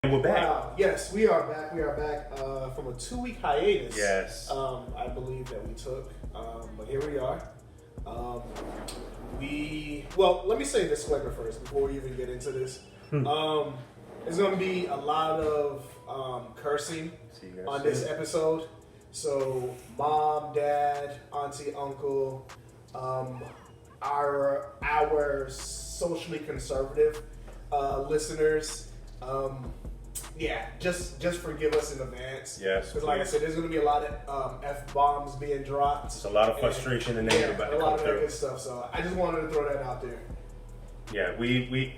And we're back. Wow. Yes, we are back. We are back from a 2-week hiatus. Yes. I believe that we took, but here we are. Let me say a disclaimer first before we even get into this. There's going to be a lot of cursing on this episode. So, mom, dad, auntie, uncle, our socially conservative listeners. Just forgive us in advance. Yes. Because like I said, there's going to be a lot of F-bombs being dropped. There's a lot of frustration and anger about a lot of that good stuff. So I just wanted to throw that out there. Yeah, we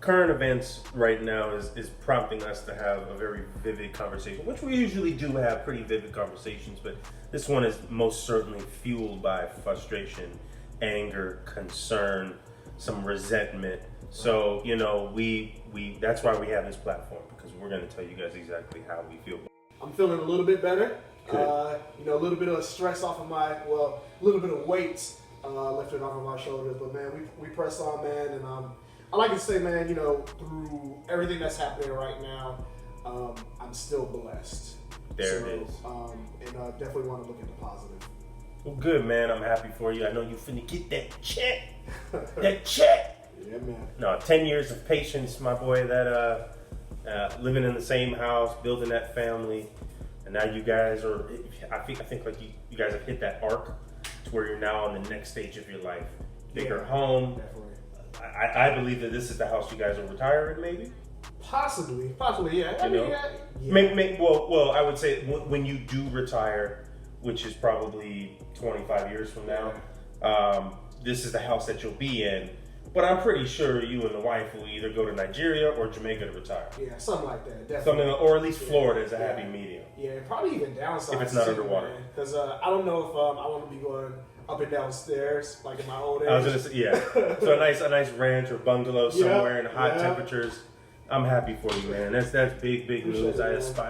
current events right now is prompting us to have a very vivid conversation, which we usually do have pretty vivid conversations, but this one is most certainly fueled by frustration, anger, concern, some resentment. So, we that's why we have this platform, because we're going to tell you guys exactly how we feel. I'm feeling a little bit better. Good. A little bit of stress off of a little bit of weight lifted off of my shoulders. But man, we press on, man. And I like to say, man, through everything that's happening right now, I'm still blessed. There it is. And definitely want to look at the positive. Well, good, man. I'm happy for you. I know you finna get that check. That check. Yeah, man. No, 10 years of patience, my boy, that living in the same house, building that family, and now you guys are, I think like you guys have hit that arc to where you're now on the next stage of your life. Bigger home. Definitely. I believe that this is the house you guys will retire in, maybe? Possibly, yeah. Well, I would say when you do retire, which is probably 25 years from now, this is the house that you'll be in. But I'm pretty sure you and the wife will either go to Nigeria or Jamaica to retire. Yeah, something like that. Definitely. Or at least Florida is a happy medium. Yeah, probably even downsize. If it's not underwater. Because I don't know if I want to be going up and down stairs like in my old age. I was gonna say, yeah. So a nice ranch or bungalow somewhere in hot temperatures. I'm happy for you, man. That's big news.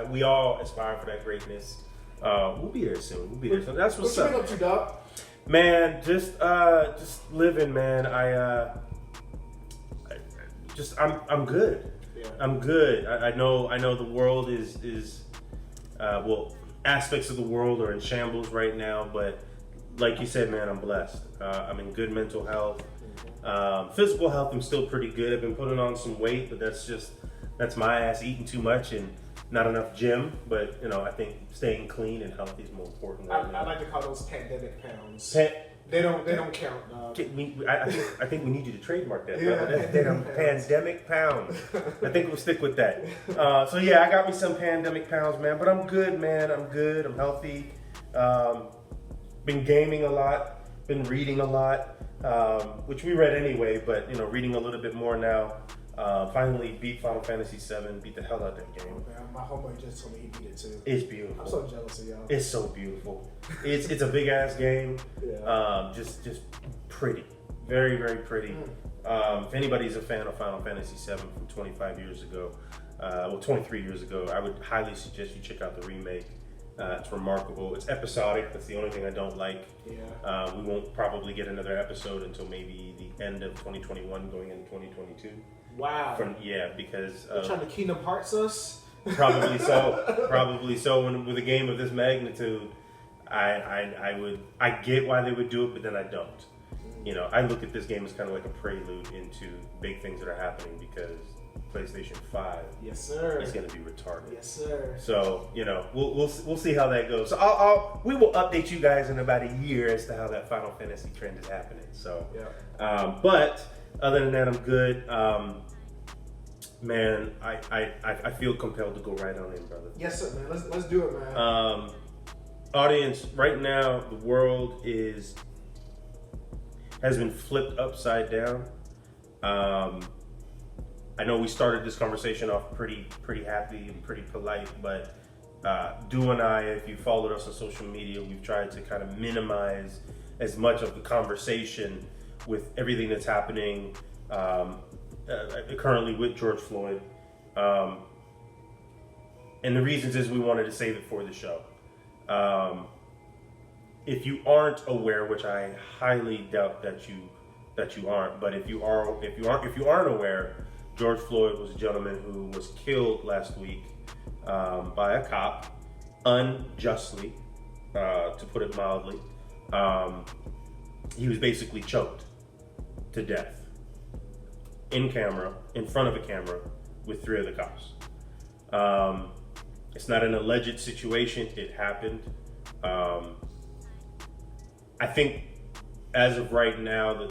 We all aspire for that greatness. We'll be there soon. That's what's up. What you been up to, Doc? Man, just living, man. I'm good. Yeah. I'm good. I know the world is aspects of the world are in shambles right now, but like you said, man, I'm blessed. I'm in good mental health. Physical health, I'm still pretty good. I've been putting on some weight, but that's my ass eating too much and not enough gym. But I think staying clean and healthy is more important right now. I like to call those pandemic pounds. They don't count. I think we need you to trademark that. Yeah, pandemic pounds. I think we'll stick with that. So yeah, I got me some pandemic pounds, man. But I'm good, man. I'm good. I'm healthy. Been gaming a lot. Been reading a lot, which we read anyway. But reading a little bit more now. Finally beat Final Fantasy VII. Beat the hell out of that game. Oh, man, my homeboy just told me he beat it too. It's beautiful. I'm so jealous of y'all. It's so beautiful. It's a big ass game. Yeah. Just pretty, very very pretty. If anybody's a fan of Final Fantasy VII from 25 years ago, 23 years ago, I would highly suggest you check out the remake. It's remarkable. It's episodic. That's the only thing I don't like. Yeah. We won't probably get another episode until maybe the end of 2021, going into 2022. Wow. Because they're trying to Kingdom Hearts us. Probably so. With a game of this magnitude, I get why they would do it, but then I don't. I look at this game as kind of like a prelude into big things that are happening, because PlayStation 5 yes, sir, is going to be retarded. Yes, sir. So we'll see how that goes. So we will update you guys in about a year as to how that Final Fantasy trend is happening. So but other than that, I'm good. Man, I feel compelled to go right on in, brother. Yes, sir, man. Let's do it, man. Audience, right now the world has been flipped upside down. I know we started this conversation off pretty happy and pretty polite, but Du and I, if you followed us on social media, we've tried to kind of minimize as much of the conversation with everything that's happening currently with George Floyd. And the reasons is we wanted to save it for the show. If you aren't aware, which I highly doubt that you aren't, but if you aren't aware, George Floyd was a gentleman who was killed last week by a cop unjustly, to put it mildly. He was basically choked to death in front of a camera with 3 other cops. It's not an alleged situation, it happened. I think as of right now,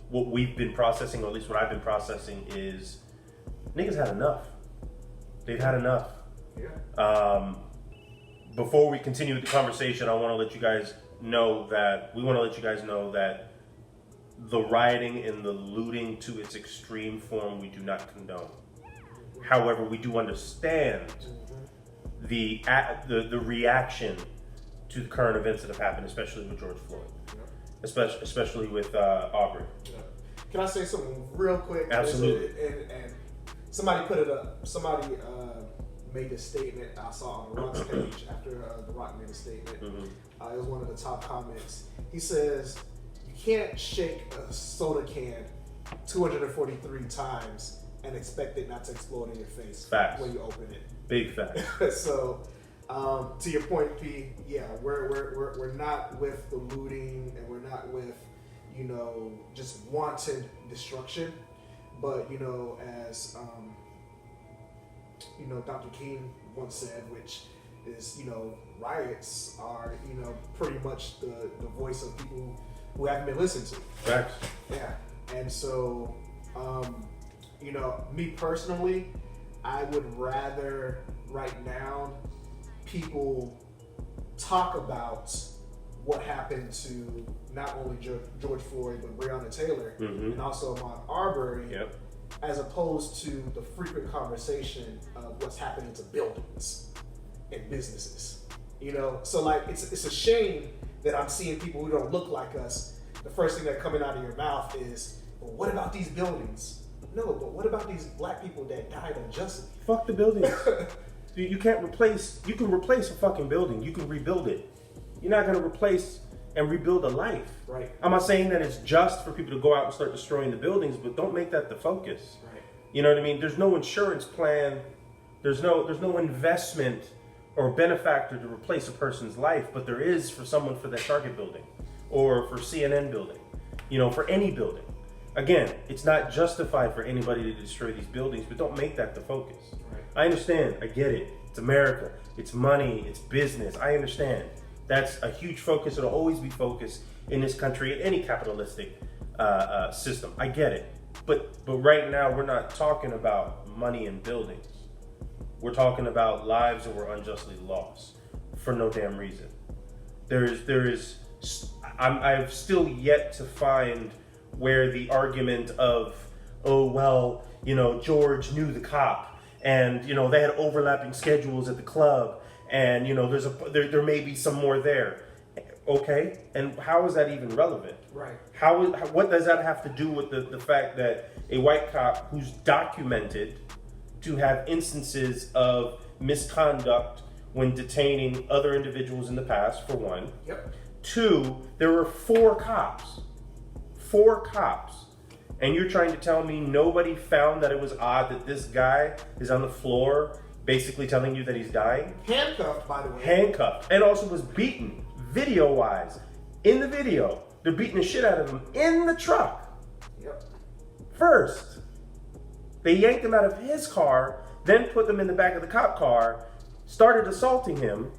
what we've been processing, or at least what I've been processing, is niggas had enough. They've had enough. Yeah. Before we continue with the conversation, I want to let you guys know that the rioting and the looting to its extreme form, we do not condone. However, we do understand the reaction to the current events that have happened, especially with George Floyd, especially with Aubrey. Yeah. Can I say something real quick? Absolutely. And somebody put it up. Somebody made a statement I saw on The Rock's page after The Rock made a statement. Mm-hmm. It was one of the top comments. He says, "You can't shake a soda can 243 times and expect it not to explode in your face Facts. when you open it." Big fact. So, to your point, P, yeah, we're not with the looting, and we're not with, just wanton destruction, but as Dr. King once said, which is riots are pretty much the voice of people who haven't been listened to. Facts. Yeah, and so me personally, I would rather right now people talk about what happened to not only George Floyd but Breonna Taylor and also Ahmaud Arbery, as opposed to the frequent conversation of what's happening to buildings and businesses. So like it's a shame that I'm seeing people who don't look like us. The first thing that's coming out of your mouth is, "Well, what about these buildings?" No, but what about these black people that died unjustly? Fuck the buildings. You can replace a fucking building. You can rebuild it. You're not going to replace and rebuild a life. Right. I'm not saying that it's just for people to go out and start destroying the buildings, but don't make that the focus. Right. You know what I mean? There's no insurance plan. There's no investment or benefactor to replace a person's life, but there is for someone for that Target building or for CNN building, for any building. Again, it's not justified for anybody to destroy these buildings, but don't make that the focus. Right. I understand. I get it. It's America. It's money. It's business. I understand. That's a huge focus. It'll always be focused in this country, in any capitalistic system. I get it. But right now, we're not talking about money and buildings. We're talking about lives that were unjustly lost for no damn reason. I've still yet to find where the argument of, oh, well, George knew the cop and, they had overlapping schedules at the club and, there may be some more there. Okay. And how is that even relevant? Right. What does that have to do with the fact that a white cop who's documented to have instances of misconduct when detaining other individuals in the past, for one. Yep. 2, there were 4 cops. 4 cops. And you're trying to tell me nobody found that it was odd that this guy is on the floor basically telling you that he's dying? Handcuffed, by the way. Handcuffed. And also was beaten, video-wise. In the video, they're beating the shit out of him in the truck. Yep. First, they yanked him out of his car, then put them in the back of the cop car, started assaulting him,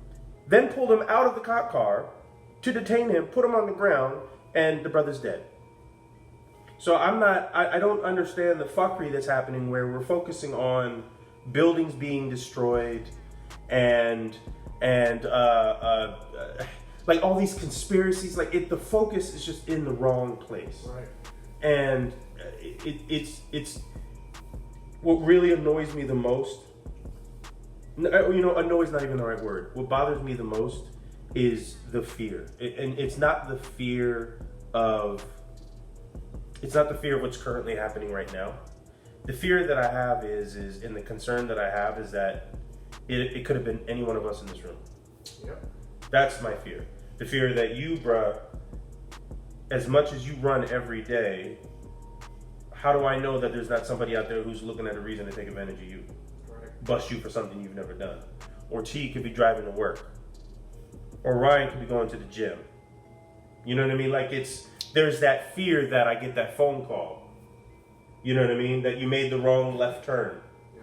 then pulled him out of the cop car to detain him, put him on the ground, and the brother's dead. So I don't understand the fuckery that's happening where we're focusing on buildings being destroyed and like all these conspiracies, like the focus is just in the wrong place. Right. And it's what really annoys me the most. Annoy is not even the right word. What bothers me the most is the fear, and it's not the fear of what's currently happening right now. The fear that I have is and the concern that I have is that it could have been any one of us in this room. Yep. That's my fear. The fear that you, bruh, as much as you run every day, how do I know that there's not somebody out there who's looking at a reason to take advantage of you? Right. Bust you for something you've never done. Or T could be driving to work. Or Ryan could be going to the gym. You know what I mean? Like there's that fear that I get that phone call. You know what I mean? That you made the wrong left turn. Yeah.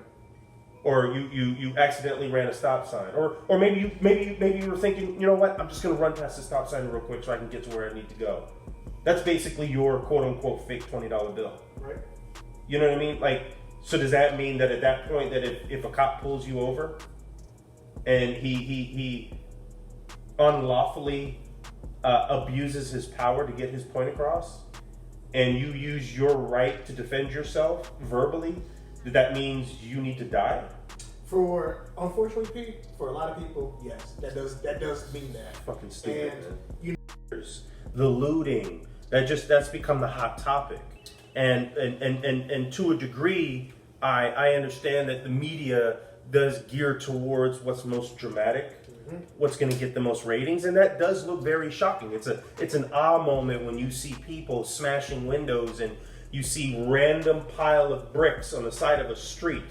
Or you accidentally ran a stop sign. Or maybe you were thinking, you know what, I'm just gonna run past the stop sign real quick so I can get to where I need to go. That's basically your quote unquote fake $20 bill. Right. You know what I mean? Like, so does that mean that at that point that if a cop pulls you over and he unlawfully abuses his power to get his point across, and you use your right to defend yourself verbally, that means you need to die? Unfortunately, Pete, for a lot of people, yes, that does mean that. Fucking stupid, And man. The looting, that's become the hot topic. And to a degree, I understand that the media does gear towards what's most dramatic, what's going to get the most ratings, and that does look very shocking. It's an ah moment when you see people smashing windows and you see random pile of bricks on the side of a street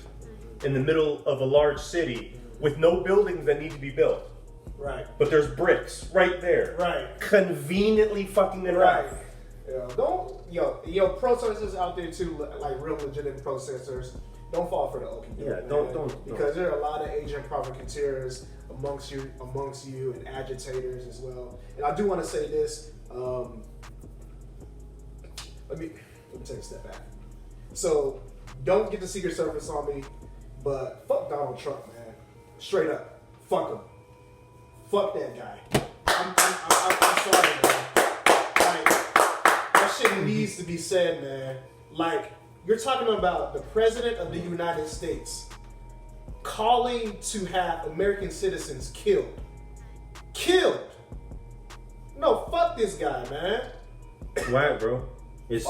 in the middle of a large city with no buildings that need to be built. Right. But there's bricks right there. Right. Conveniently fucking enough. Yeah. Don't protesters out there too, like real legitimate protesters. Don't fall for the okie doke. Yeah, don't. Because there are a lot of agent provocateurs amongst you and agitators as well. And I do want to say this. Let me take a step back. So don't get the Secret Service on me, but fuck Donald Trump, man. Straight up, fuck him. Fuck that guy. I'm sorry, man. Like, that shit needs to be said, man. Like, you're talking about the President of the United States calling to have American citizens killed. Killed! No, fuck this guy, man. Whack, bro. It's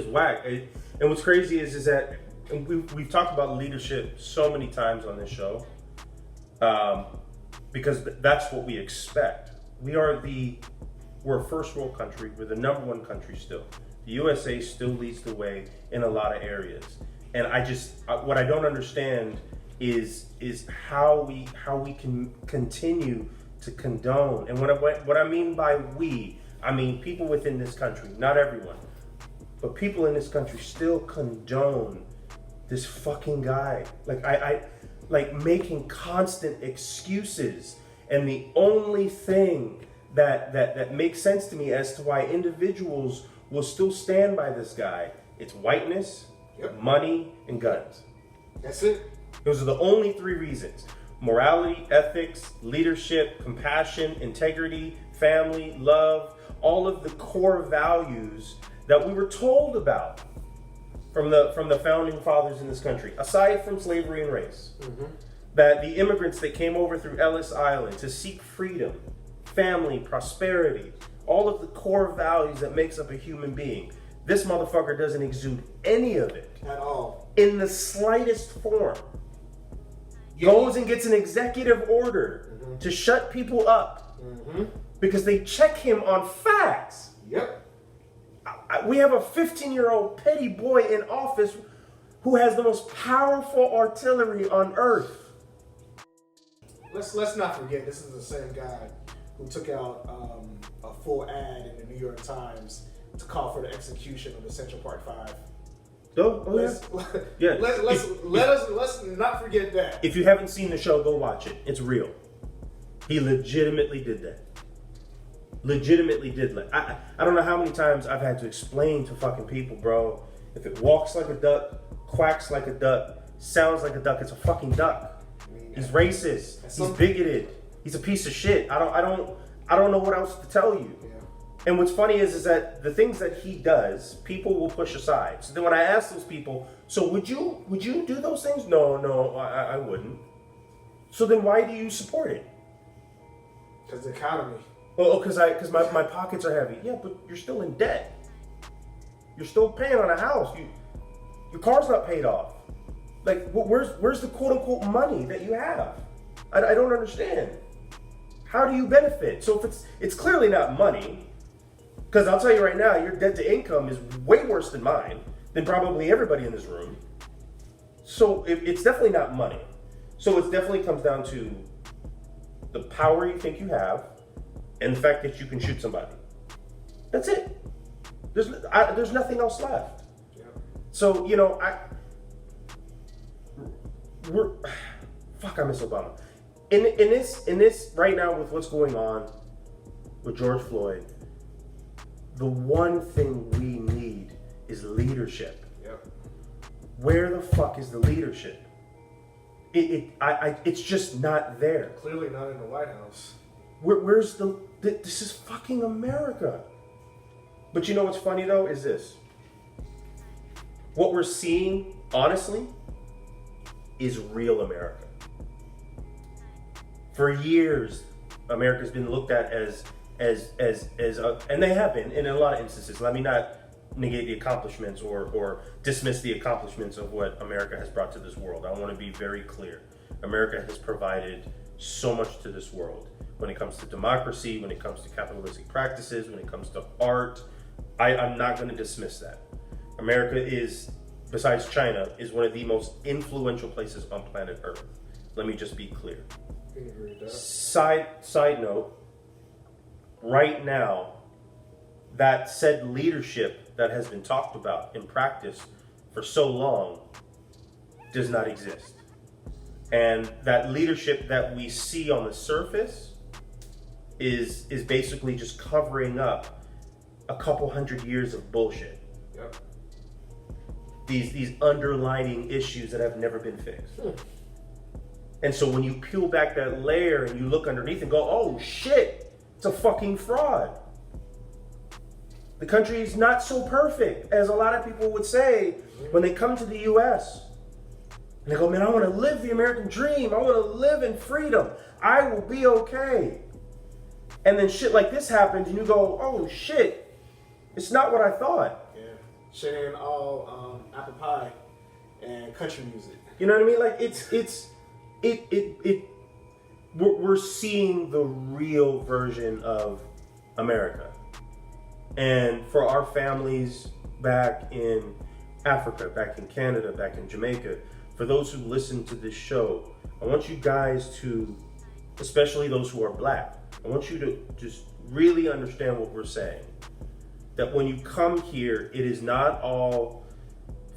whack. And what's crazy is that we've talked about leadership so many times on this show, because that's what we expect. We're a first world country. We're the number one country still. The USA still leads the way in a lot of areas. And what I don't understand is how we can continue to condone. And what I mean by we, I mean people within this country, not everyone, but people in this country still condone this fucking guy. Like I making constant excuses. And the only thing that makes sense to me as to why individuals will still stand by this guy, it's whiteness, money, and guns. That's it. Those are the only three reasons. Morality, ethics, leadership, compassion, integrity, family, love, all of the core values that we were told about from the founding fathers in this country, aside from slavery and race. That the immigrants that came over through Ellis Island to seek freedom, family, prosperity, all of the core values that makes up a human being. This motherfucker doesn't exude any of it. At all. In the slightest form. Goes and gets an executive order to shut people up because they check him on facts. Yep. We have a 15-year-old petty boy in office who has the most powerful artillery on earth. Let's not forget, this is the same guy who took out a full ad in the New York Times to call for the execution of the Central Park Five. Let's not forget that. If you haven't seen the show, go watch it. It's real. He legitimately did that. Legitimately did that. I don't know how many times I've had to explain to fucking people, bro. If it walks like a duck, quacks like a duck, sounds like a duck, it's a fucking duck. He's racist. He's bigoted. He's a piece of shit. I don't know what else to tell you. Yeah. And what's funny is that the things that he does, people will push aside. So then when I ask those people, so would you do those things? No, I wouldn't. So then why do you support it? Because the economy. Oh, because my pockets are heavy. Yeah, but you're still in debt. You're still paying on a house. Your car's not paid off. Like, where's the quote unquote money that you have? I don't understand. How do you benefit? So if it's clearly not money, because I'll tell you right now, your debt to income is way worse than mine. than probably everybody in this room. So it's definitely not money. So it definitely comes down to the power you think you have and the fact that you can shoot somebody. That's it. There's nothing else left. Yeah. So, I miss Obama. In this right now with what's going on with George Floyd, the one thing we need is leadership. Yep. Where the fuck is the leadership? It's just not there. Clearly not in the White House. Where's this is fucking America. But you know what's funny though is this. What we're seeing, honestly, is real America. For years, America's been looked at as and they have been in a lot of instances. Let me not negate the accomplishments or dismiss the accomplishments of what America has brought to this world. I want to be very clear. America has provided so much to this world when it comes to democracy, when it comes to capitalistic practices, when it comes to art. I'm not going to dismiss that. America is, besides China, is one of the most influential places on planet Earth. Let me just be clear. I can agree with that. Side note, right now, that said leadership that has been talked about in practice for so long does not exist. And that leadership that we see on the surface is basically just covering up a couple hundred years of bullshit. Yep. These underlining issues that have never been fixed. And so when you peel back that layer and you look underneath and go, oh shit, it's a fucking fraud. The country is not so perfect as a lot of people would say when they come to the US. And they go, man, I want to live the American dream. I want to live in freedom. I will be okay. And then shit like this happens and you go, oh shit, it's not what I thought. Yeah. Shit ain't all apple pie and country music. You know what I mean? Like we're seeing the real version of America. And for our families back in Africa, back in Canada, back in Jamaica, for those who listen to this show, I want you guys to, especially those who are black, I want you to just really understand what we're saying. That when you come here, it is not all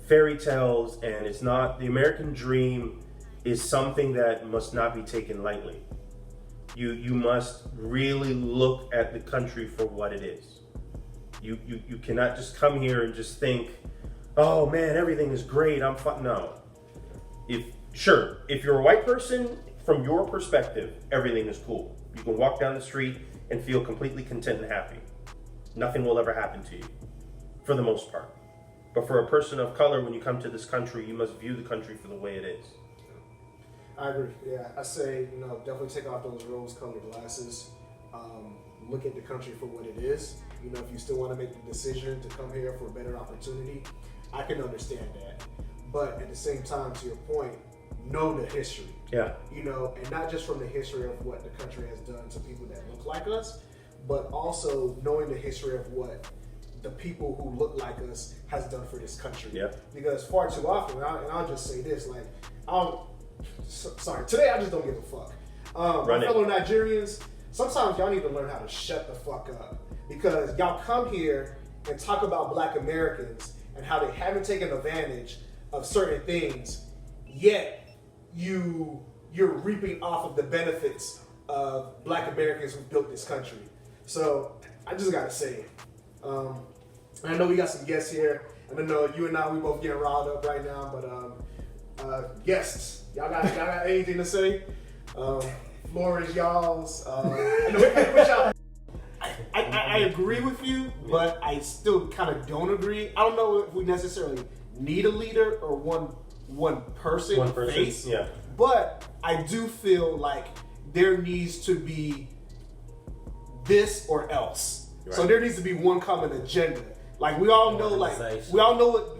fairy tales and it's not, the American dream is something that must not be taken lightly. You must really look at the country for what it is. You cannot just come here and just think, oh man, everything is great, I'm fine. No. If you're a white person, from your perspective, everything is cool. You can walk down the street and feel completely content and happy. Nothing will ever happen to you, for the most part. But for a person of color, when you come to this country, you must view the country for the way it is. I agree. Yeah, I say, definitely take off those rose-colored glasses. Look at the country for what it is. If you still want to make the decision to come here for a better opportunity, I can understand that. But at the same time, to your point, know the history. Yeah. And not just from the history of what the country has done to people that look like us, but also knowing the history of what the people who look like us has done for this country. Yeah. Because far too often, and I'll just say this, today I just don't give a fuck. My fellow Nigerians, sometimes y'all need to learn how to shut the fuck up. Because y'all come here and talk about black Americans and how they haven't taken advantage of certain things, yet you're reaping off of the benefits of black Americans who built this country. So I just gotta say, I know we got some guests here, and I know you and I, we both getting riled up right now, but guests, y'all got anything to say? Floor is y'all's. I know we kind of put y'all. I agree with you, but I still kind of don't agree. I don't know if we necessarily need a leader or one person face. Yeah. But I do feel like there needs to be this or else. Right. So there needs to be one common agenda. Like we all know,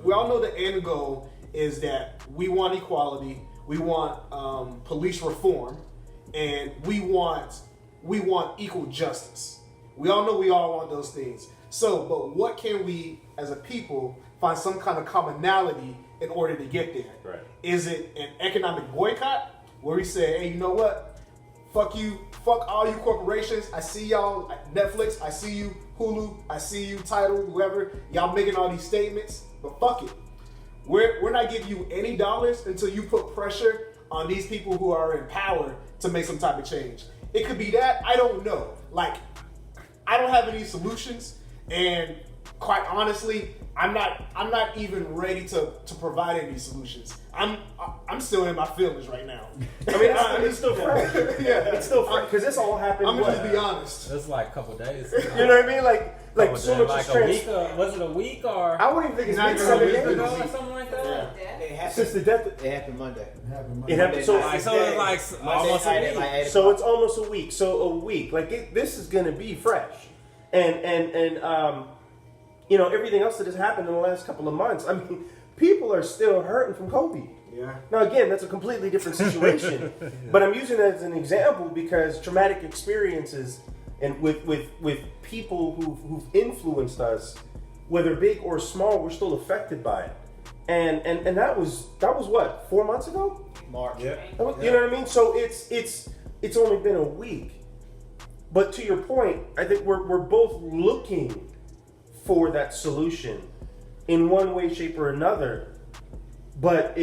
we all know the end goal is that we want equality, we want police reform, and we want equal justice. We all know we all want those things. So, but what can we as a people find some kind of commonality in order to get there. Right. Is it an economic boycott where we say, hey, you know what? Fuck you, fuck all you corporations. I see y'all, Netflix, I see you, Hulu, I see you, Tidal, whoever. Y'all making all these statements, but fuck it. We're not giving you any dollars until you put pressure on these people who are in power to make some type of change. It could be that, I don't know. Like, I don't have any solutions, and quite honestly, I'm not even ready to provide any solutions. I'm still in my feelings right now. I mean, it's still fresh. Yeah, It's still fresh because this all happened. I'm gonna just what? be honest. It's like a couple days. You know what I mean? Like so much like is a week. Was it a week or I wouldn't even think it's Not been even 7 a week days. ago. or something like that? It happened. Since the death. It happened Monday. It happened. So Like, so it's like almost a night at week. like 8 So o'clock. it's almost a week. So a week. Like this is gonna be fresh, and you know everything else that has happened in the last couple of months. I mean, people are still hurting from Kobe. Yeah. Now again, that's a completely different situation, but I'm using it as an example because traumatic experiences and with people who've influenced us, whether big or small, we're still affected by it. And that was what, 4 months ago? March. You know what I mean? So it's only been a week. But to your point, I think we're both looking for that solution in one way, shape, or another. But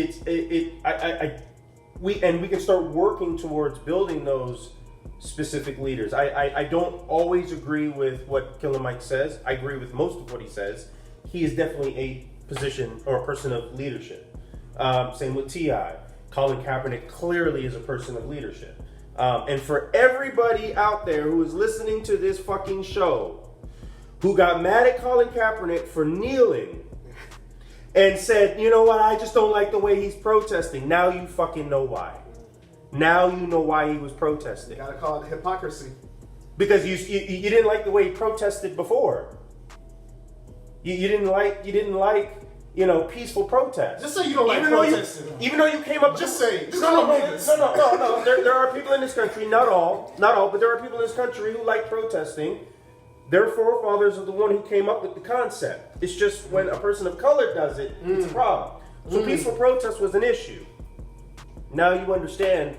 we can start working towards building those specific leaders. I don't always agree with what Killer Mike says. I agree with most of what he says. He is definitely a position or a person of leadership. Same with T.I. Colin Kaepernick clearly is a person of leadership. And for everybody out there who is listening to this fucking show, who got mad at Colin Kaepernick for kneeling and said, you know what, I just don't like the way he's protesting. Now you fucking know why. Now you know why he was protesting. Gotta call it hypocrisy. Because you didn't like the way he protested before. You didn't like peaceful protest. Just say you don't like Even though protesting. Even though you came up, Just say it. Just no. say it. There are people in this country, not all, but there are people in this country who like protesting. Their forefathers are the one who came up with the concept. It's just when a person of color does it, it's a problem. So peaceful protest was an issue. Now you understand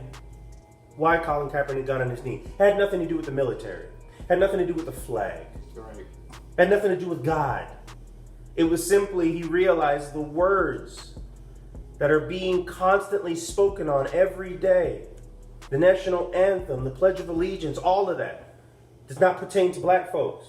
why Colin Kaepernick got on his knee. Had nothing to do with the military. Had nothing to do with the flag. Right. Had nothing to do with God. It was simply he realized the words that are being constantly spoken on every day. The national anthem, the Pledge of Allegiance, all of that does not pertain to black folks.